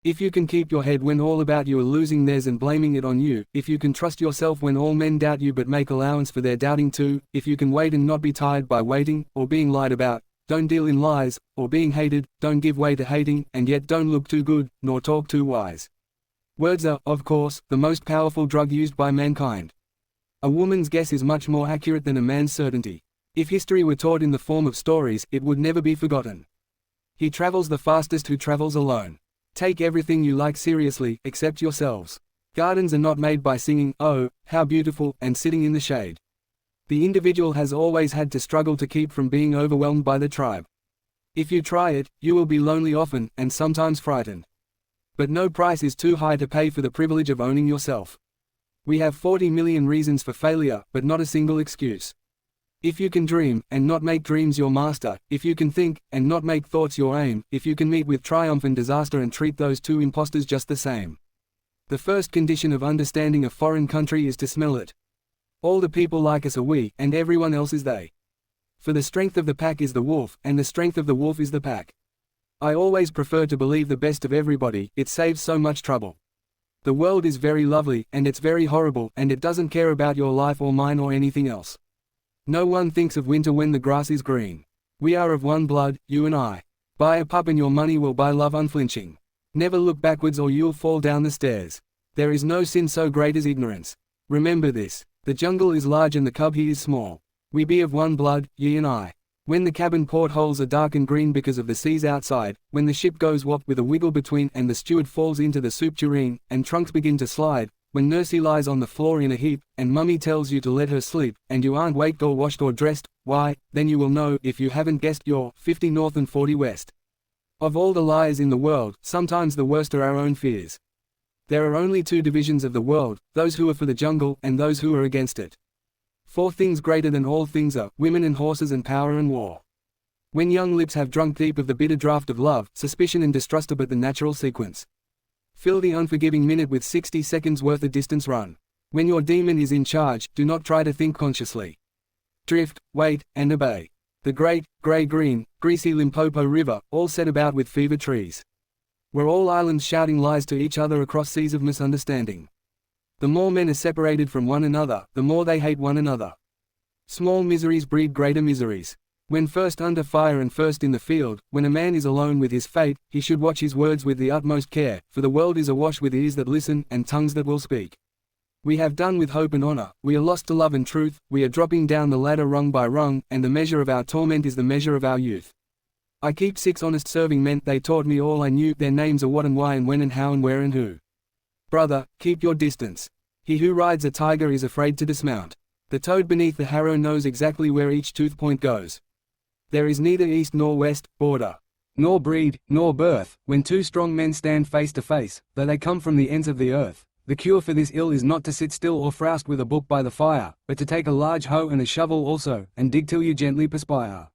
If you can keep your head when all about you are losing theirs and blaming it on you, if you can trust yourself when all men doubt you but make allowance for their doubting too, if you can wait and not be tired by waiting, or being lied about, don't deal in lies, or being hated, don't give way to hating, and yet don't look too good, nor talk too wise. Words are, of course, the most powerful drug used by mankind. A woman's guess is much more accurate than a man's certainty. If history were taught in the form of stories, it would never be forgotten. He travels the fastest who travels alone. Take everything you like seriously, except yourselves. Gardens are not made by singing, "Oh, how beautiful," and sitting in the shade. The individual has always had to struggle to keep from being overwhelmed by the tribe. If you try it, you will be lonely often, and sometimes frightened. But no price is too high to pay for the privilege of owning yourself. We have 40 million reasons for failure, but not a single excuse. If you can dream, and not make dreams your master, if you can think, and not make thoughts your aim, if you can meet with triumph and disaster and treat those two impostors just the same. The first condition of understanding a foreign country is to smell it. All the people like us are we, and everyone else is they. For the strength of the pack is the wolf, and the strength of the wolf is the pack. I always prefer to believe the best of everybody, it saves so much trouble. The world is very lovely, and it's very horrible, and it doesn't care about your life or mine or anything else. No one thinks of winter when the grass is green. We are of one blood, you and I. Buy a pup and your money will buy love unflinching. Never look backwards or you'll fall down the stairs. There is no sin so great as ignorance. Remember this. The jungle is large and the cub he is small. We be of one blood, ye and I. When the cabin portholes are dark and green because of the seas outside, when the ship goes wop with a wiggle between and the steward falls into the soup tureen, and trunks begin to slide, when Nursey lies on the floor in a heap, and Mummy tells you to let her sleep, and you aren't waked or washed or dressed, why, then you will know, if you haven't guessed, you're 50 north and 40 west. Of all the liars in the world, sometimes the worst are our own fears. There are only two divisions of the world, those who are for the jungle, and those who are against it. 4 things greater than all things are, women and horses and power and war. When young lips have drunk deep of the bitter draught of love, suspicion and distrust are but the natural sequence. Fill the unforgiving minute with 60 seconds worth of distance run. When your demon is in charge, do not try to think consciously. Drift, wait, and obey. The great, grey-green, greasy Limpopo River, all set about with fever trees. We're all islands shouting lies to each other across seas of misunderstanding. The more men are separated from one another, the more they hate one another. Small miseries breed greater miseries. When first under fire and first in the field, when a man is alone with his fate, he should watch his words with the utmost care, for the world is awash with ears that listen, and tongues that will speak. We have done with hope and honor, we are lost to love and truth, we are dropping down the ladder rung by rung, and the measure of our torment is the measure of our youth. I keep 6 honest serving men, they taught me all I knew, their names are what and why and when and how and where and who. Brother, keep your distance. He who rides a tiger is afraid to dismount. The toad beneath the harrow knows exactly where each tooth point goes. There is neither east nor west, border, nor breed, nor birth, when 2 strong men stand face to face, though they come from the ends of the earth. The cure for this ill is not to sit still or frowst with a book by the fire, but to take a large hoe and a shovel also, and dig till you gently perspire.